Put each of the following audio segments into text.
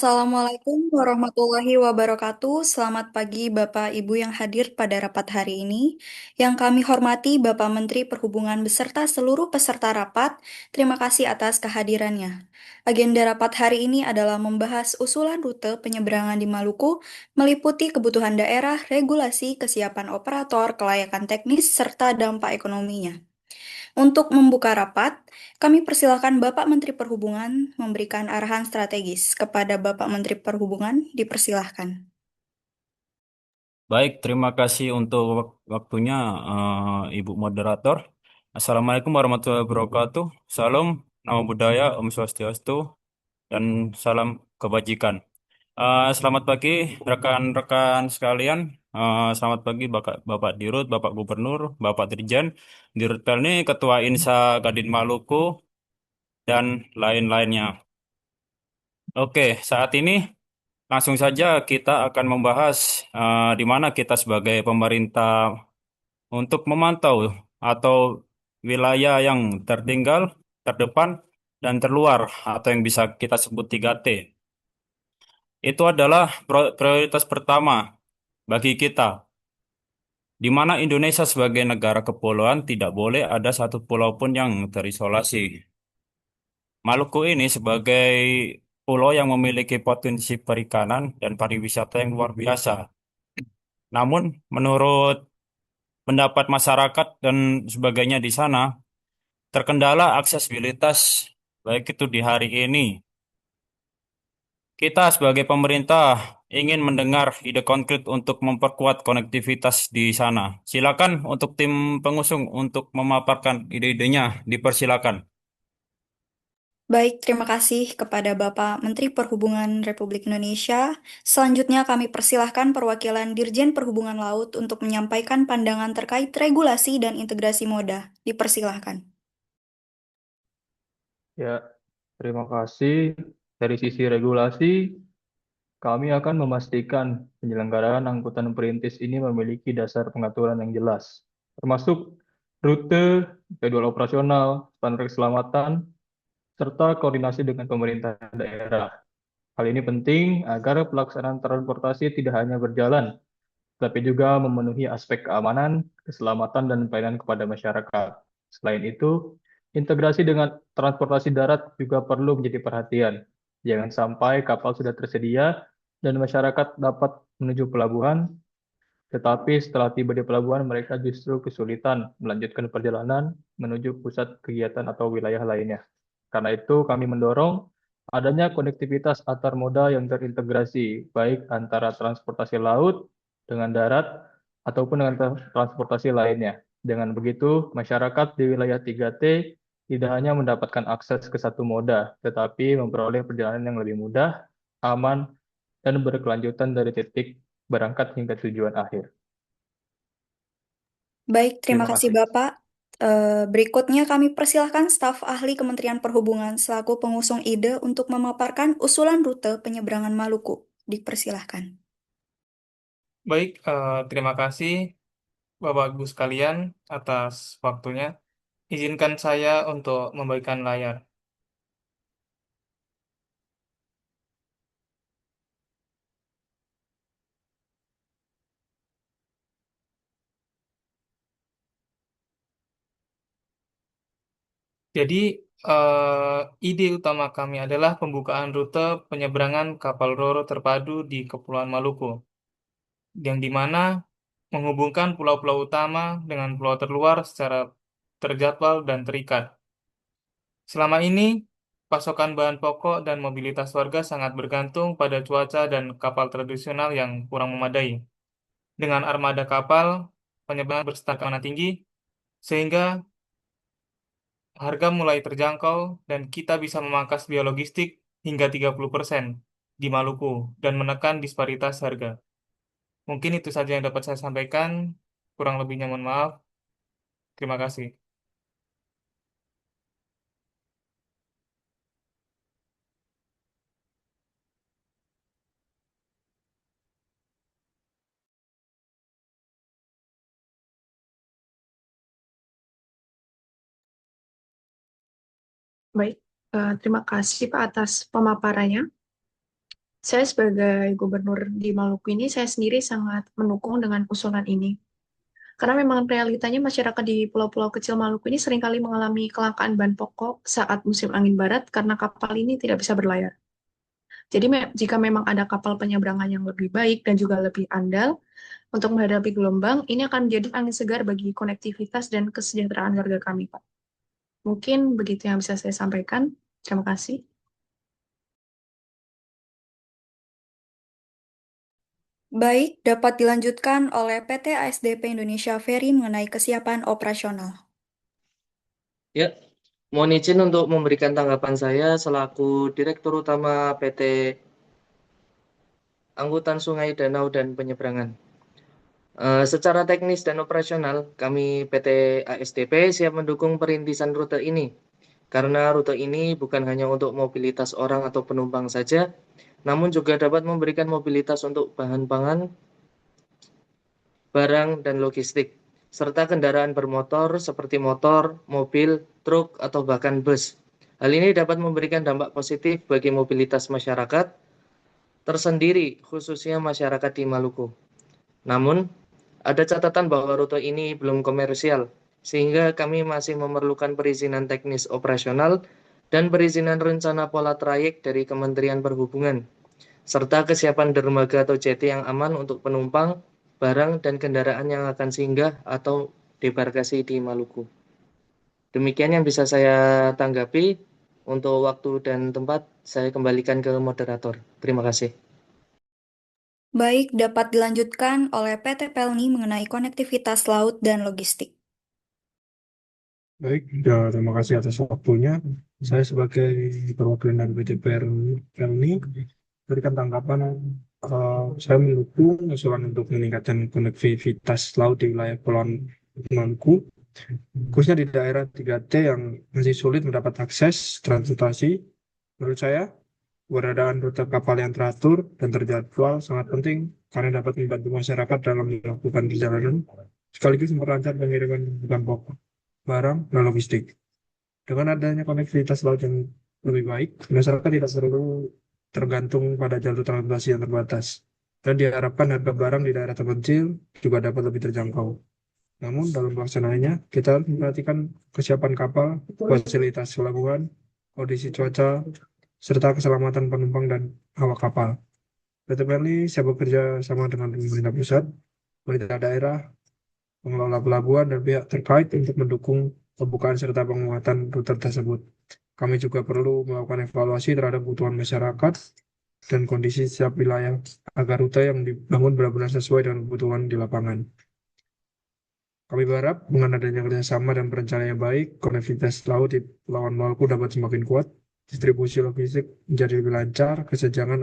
Assalamualaikum warahmatullahi wabarakatuh. Selamat pagi Bapak Ibu yang hadir pada rapat hari ini. Yang kami hormati Bapak Menteri Perhubungan beserta seluruh peserta rapat. Terima kasih atas kehadirannya. Agenda rapat hari ini adalah membahas usulan rute penyeberangan di Maluku, meliputi kebutuhan daerah, regulasi, kesiapan operator, kelayakan teknis, serta dampak ekonominya. Untuk membuka rapat, kami persilakan Bapak Menteri Perhubungan memberikan arahan strategis kepada Bapak Menteri Perhubungan. Dipersilahkan. Baik, terima kasih untuk waktunya, Ibu Moderator. Assalamualaikum warahmatullahi wabarakatuh. Salam, nama budaya, Om Swastiastu, dan salam kebajikan. Selamat pagi, rekan-rekan sekalian. Selamat pagi, Bapak Dirut, Bapak Gubernur, Bapak Dirjen, Dirut Pelni, Ketua Insa Kadin Maluku, dan lain-lainnya. Oke, saat ini langsung saja kita akan membahas di mana kita sebagai pemerintah untuk memantau atau wilayah yang tertinggal, terdepan, dan terluar atau yang bisa kita sebut 3T. Itu adalah prioritas pertama bagi kita, di mana Indonesia sebagai negara kepulauan tidak boleh ada satu pulau pun yang terisolasi. Maluku ini sebagai pulau yang memiliki potensi perikanan dan pariwisata yang luar biasa. Namun, menurut pendapat masyarakat dan sebagainya di sana, terkendala aksesibilitas, baik itu di hari ini. Kita sebagai pemerintah ingin mendengar ide konkret untuk memperkuat konektivitas di sana. Silakan untuk tim pengusung untuk memaparkan ide-idenya, dipersilakan. Baik, terima kasih kepada Bapak Menteri Perhubungan Republik Indonesia. Selanjutnya kami persilahkan perwakilan Dirjen Perhubungan Laut untuk menyampaikan pandangan terkait regulasi dan integrasi moda. Dipersilahkan. Ya, terima kasih. Dari sisi regulasi, kami akan memastikan penyelenggaraan angkutan perintis ini memiliki dasar pengaturan yang jelas, termasuk rute, jadwal operasional, standar keselamatan, serta koordinasi dengan pemerintah daerah. Hal ini penting agar pelaksanaan transportasi tidak hanya berjalan, tapi juga memenuhi aspek keamanan, keselamatan, dan pelayanan kepada masyarakat. Selain itu, integrasi dengan transportasi darat juga perlu menjadi perhatian. Jangan sampai kapal sudah tersedia dan masyarakat dapat menuju pelabuhan, tetapi setelah tiba di pelabuhan mereka justru kesulitan melanjutkan perjalanan menuju pusat kegiatan atau wilayah lainnya. Karena itu kami mendorong adanya konektivitas antar moda yang terintegrasi, baik antara transportasi laut dengan darat ataupun dengan transportasi lainnya. Dengan begitu, masyarakat di wilayah 3T tidak hanya mendapatkan akses ke satu moda, tetapi memperoleh perjalanan yang lebih mudah, aman, dan berkelanjutan dari titik berangkat hingga tujuan akhir. Baik, terima Terima kasih kasih. Bapak. Berikutnya kami persilahkan staf ahli Kementerian Perhubungan selaku pengusung ide untuk memaparkan usulan rute penyeberangan Maluku. Dipersilahkan. Baik, terima kasih Bapak Ibu sekalian atas waktunya. Izinkan saya untuk membagikan layar. Jadi, ide utama kami adalah pembukaan rute penyeberangan kapal ro-ro terpadu di Kepulauan Maluku, yang dimana menghubungkan pulau-pulau utama dengan pulau terluar secara terjadwal dan terikat. Selama ini, pasokan bahan pokok dan mobilitas warga sangat bergantung pada cuaca dan kapal tradisional yang kurang memadai. Dengan armada kapal, penyeberangan berstandar keamanan tinggi, sehingga harga mulai terjangkau dan kita bisa memangkas biaya logistik hingga 30% di Maluku dan menekan disparitas harga. Mungkin itu saja yang dapat saya sampaikan. Kurang lebihnya mohon maaf. Terima kasih. Baik, terima kasih Pak atas pemaparannya. Saya sebagai gubernur di Maluku ini, saya sendiri sangat mendukung dengan usulan ini. Karena memang realitanya masyarakat di pulau-pulau kecil Maluku ini seringkali mengalami kelangkaan bahan pokok saat musim angin barat karena kapal ini tidak bisa berlayar. Jadi jika memang ada kapal penyeberangan yang lebih baik dan juga lebih andal untuk menghadapi gelombang, ini akan menjadi angin segar bagi konektivitas dan kesejahteraan warga kami, Pak. Mungkin begitu yang bisa saya sampaikan. Terima kasih. Baik, dapat dilanjutkan oleh PT ASDP Indonesia Ferry mengenai kesiapan operasional. Ya, mohon izin untuk memberikan tanggapan saya selaku Direktur Utama PT Angkutan Sungai Danau dan Penyeberangan. Secara teknis dan operasional, kami PT ASDP siap mendukung perintisan rute ini. Karena rute ini bukan hanya untuk mobilitas orang atau penumpang saja, namun juga dapat memberikan mobilitas untuk bahan pangan, barang, dan logistik, serta kendaraan bermotor seperti motor, mobil, truk, atau bahkan bus. Hal ini dapat memberikan dampak positif bagi mobilitas masyarakat tersendiri, khususnya masyarakat di Maluku. Namun, ada catatan bahwa rute ini belum komersial, sehingga kami masih memerlukan perizinan teknis operasional dan perizinan rencana pola trayek dari Kementerian Perhubungan, serta kesiapan dermaga atau jeti yang aman untuk penumpang, barang, dan kendaraan yang akan singgah atau debarkasi di Maluku. Demikian yang bisa saya tanggapi. Untuk waktu dan tempat, saya kembalikan ke moderator. Terima kasih. Baik, dapat dilanjutkan oleh PT Pelni mengenai konektivitas laut dan logistik. Baik, ya, terima kasih atas waktunya. Saya sebagai perwakilan dari PT Pelni berikan tanggapan. Saya mendukung usulan untuk meningkatkan konektivitas laut di wilayah Kepulauan Maluku, khususnya di daerah 3T yang masih sulit mendapat akses transportasi. Menurut saya, keberadaan rute kapal yang teratur dan terjadwal sangat penting karena dapat membantu masyarakat dalam melakukan perjalanan, sekaligus memperlancar pengiriman kebutuhan pokok, barang, dan logistik. Dengan adanya konektivitas laut yang lebih baik, masyarakat tidak perlu tergantung pada jalur transportasi yang terbatas. Dan diharapkan harga barang di daerah terpencil juga dapat lebih terjangkau. Namun dalam pelaksanaannya, kita harus memperhatikan kesiapan kapal, fasilitas pelabuhan, kondisi cuaca, serta keselamatan penumpang dan awak kapal. PT Pelni siap bekerja sama dengan pemerintah pusat, pemerintah daerah, pengelola pelabuhan, dan pihak terkait untuk mendukung pembukaan serta penguatan rute tersebut. Kami juga perlu melakukan evaluasi terhadap kebutuhan masyarakat dan kondisi setiap wilayah agar rute yang dibangun benar-benar sesuai dengan kebutuhan di lapangan. Kami berharap dengan adanya kerjasama dan perencanaan yang baik, konektivitas laut di Kepulauan Maluku dapat semakin kuat, distribusi logistik menjadi lebih lancar, kesenjangan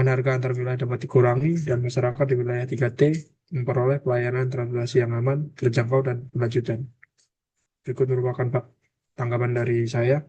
harga antar wilayah dapat dikurangi, dan masyarakat di wilayah 3T memperoleh pelayanan transportasi yang aman, terjangkau, dan berkelanjutan. Berikut merupakan tanggapan dari saya.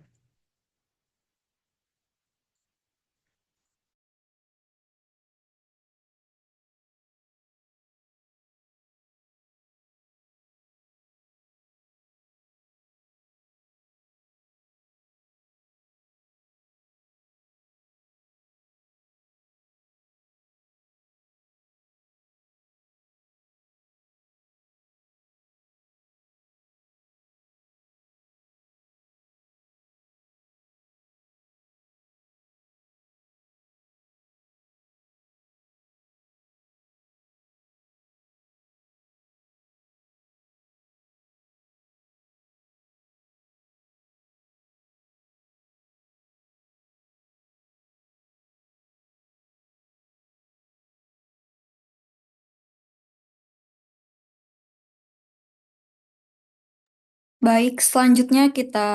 Baik, selanjutnya kita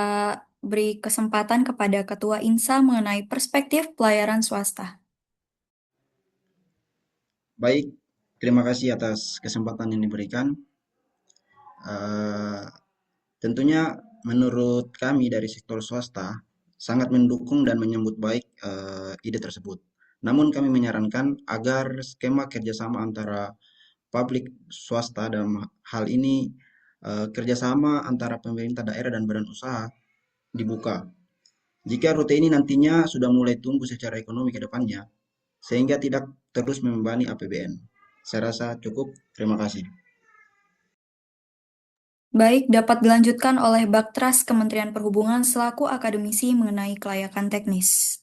beri kesempatan kepada Ketua INSA mengenai perspektif pelayaran swasta. Baik, terima kasih atas kesempatan yang diberikan. Eh, Tentunya menurut kami dari sektor swasta sangat mendukung dan menyambut baik ide tersebut. Namun kami menyarankan agar skema kerjasama antara publik swasta dalam hal ini kerjasama antara pemerintah daerah dan badan usaha dibuka. Jika rute ini nantinya sudah mulai tumbuh secara ekonomi ke depannya, sehingga tidak terus membebani APBN. Saya rasa cukup. Terima kasih. Baik, dapat dilanjutkan oleh Baktras Kementerian Perhubungan selaku akademisi mengenai kelayakan teknis.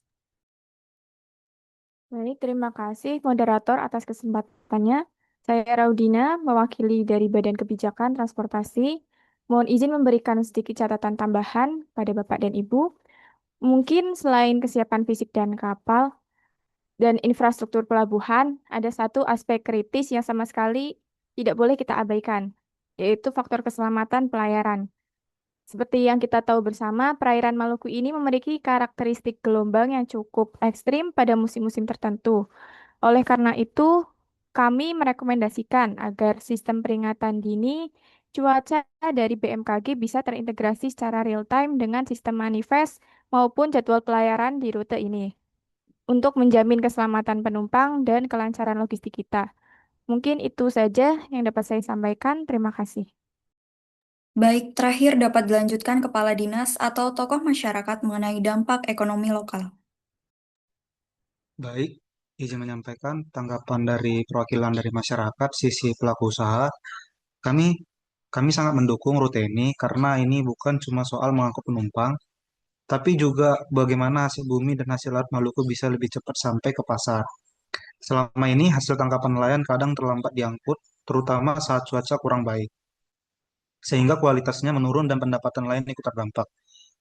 Baik, terima kasih moderator atas kesempatannya. Saya Raudina, mewakili dari Badan Kebijakan Transportasi. Mohon izin memberikan sedikit catatan tambahan pada Bapak dan Ibu. Mungkin selain kesiapan fisik dan kapal dan infrastruktur pelabuhan, ada satu aspek kritis yang sama sekali tidak boleh kita abaikan, yaitu faktor keselamatan pelayaran. Seperti yang kita tahu bersama, perairan Maluku ini memiliki karakteristik gelombang yang cukup ekstrim pada musim-musim tertentu. Oleh karena itu, kami merekomendasikan agar sistem peringatan dini cuaca dari BMKG bisa terintegrasi secara real-time dengan sistem manifest maupun jadwal pelayaran di rute ini untuk menjamin keselamatan penumpang dan kelancaran logistik kita. Mungkin itu saja yang dapat saya sampaikan. Terima kasih. Baik, terakhir dapat dilanjutkan Kepala Dinas atau tokoh masyarakat mengenai dampak ekonomi lokal. Baik, izin menyampaikan tanggapan dari perwakilan dari masyarakat, sisi pelaku usaha. Kami kami sangat mendukung rute ini karena ini bukan cuma soal mengangkut penumpang, tapi juga bagaimana hasil bumi dan hasil laut Maluku bisa lebih cepat sampai ke pasar. Selama ini hasil tangkapan nelayan kadang terlambat diangkut, terutama saat cuaca kurang baik, sehingga kualitasnya menurun dan pendapatan lain ikut terdampak.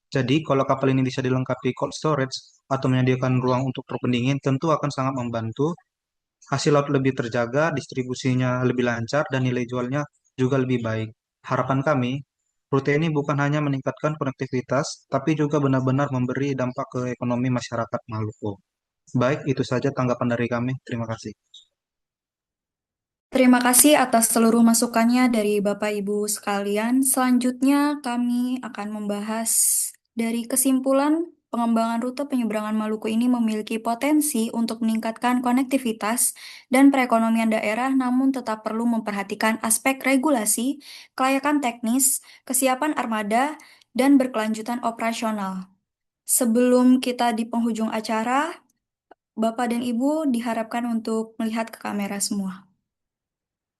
Jadi, kalau kapal ini bisa dilengkapi cold storage atau menyediakan ruang untuk truk pendingin, tentu akan sangat membantu. Hasil laut lebih terjaga, distribusinya lebih lancar, dan nilai jualnya juga lebih baik. Harapan kami, rute ini bukan hanya meningkatkan konektivitas, tapi juga benar-benar memberi dampak ke ekonomi masyarakat Maluku. Baik, itu saja tanggapan dari kami. Terima kasih. Terima kasih atas seluruh masukannya dari Bapak Ibu sekalian. Selanjutnya kami akan membahas dari kesimpulan pengembangan rute penyeberangan Maluku ini memiliki potensi untuk meningkatkan konektivitas dan perekonomian daerah, namun tetap perlu memperhatikan aspek regulasi, kelayakan teknis, kesiapan armada, dan berkelanjutan operasional. Sebelum kita di penghujung acara, Bapak dan Ibu diharapkan untuk melihat ke kamera semua.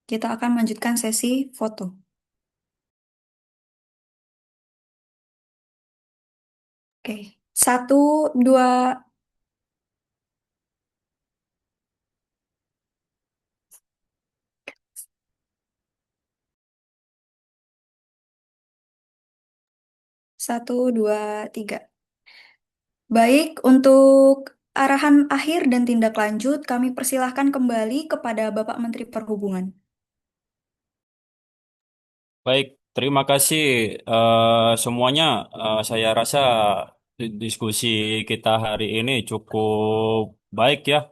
Kita akan melanjutkan sesi foto. Oke, satu, dua, satu, dua, tiga. Baik, untuk arahan akhir dan tindak lanjut, kami persilahkan kembali kepada Bapak Menteri Perhubungan. Baik, terima kasih semuanya. Saya rasa diskusi kita hari ini cukup baik ya.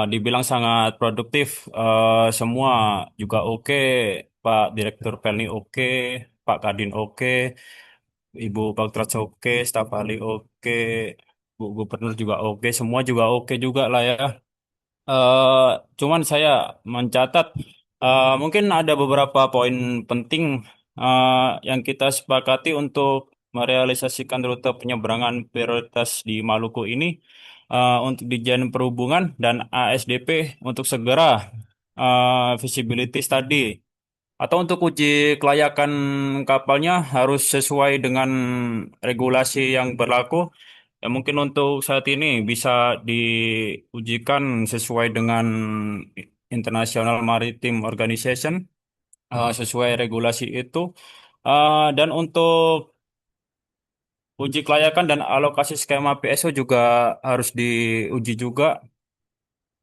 Dibilang sangat produktif. Semua juga oke. Pak Direktur Pelni oke, Pak Kadin oke, Ibu Baktras oke, staf ahli oke, Bu Gubernur juga oke, semua juga oke juga lah ya. Eh, Cuman saya mencatat mungkin ada beberapa poin penting eh, yang kita sepakati untuk merealisasikan rute penyeberangan prioritas di Maluku ini untuk Dijen Perhubungan dan ASDP untuk segera visibility study atau untuk uji kelayakan kapalnya harus sesuai dengan regulasi yang berlaku. Ya, mungkin untuk saat ini bisa diujikan sesuai dengan International Maritime Organization, sesuai regulasi itu. Dan untuk uji kelayakan dan alokasi skema PSO juga harus diuji juga.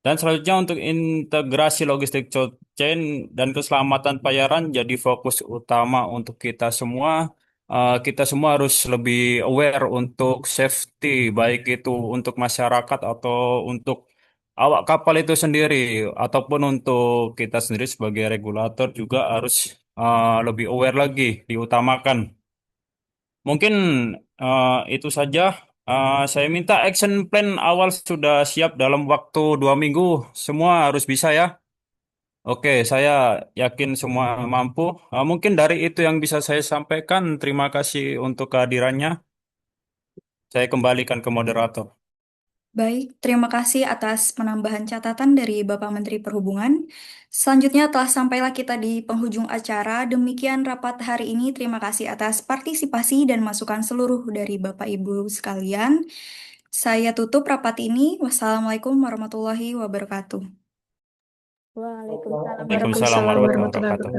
Dan selanjutnya untuk integrasi logistik cold chain dan keselamatan pelayaran jadi fokus utama untuk kita semua. Kita semua harus lebih aware untuk safety, baik itu untuk masyarakat atau untuk awak kapal itu sendiri, ataupun untuk kita sendiri sebagai regulator juga harus lebih aware lagi, diutamakan. Mungkin itu saja. Saya minta action plan awal sudah siap dalam waktu 2 minggu. Semua harus bisa ya. Oke, saya yakin semua mampu. Mungkin dari itu yang bisa saya sampaikan. Terima kasih untuk kehadirannya. Saya kembalikan ke moderator. Baik, terima kasih atas penambahan catatan dari Bapak Menteri Perhubungan. Selanjutnya telah sampailah kita di penghujung acara. Demikian rapat hari ini. Terima kasih atas partisipasi dan masukan seluruh dari Bapak Ibu sekalian. Saya tutup rapat ini. Wassalamualaikum warahmatullahi wabarakatuh. Waalaikumsalam Waalaikumsalam warahmatullahi wabarakatuh.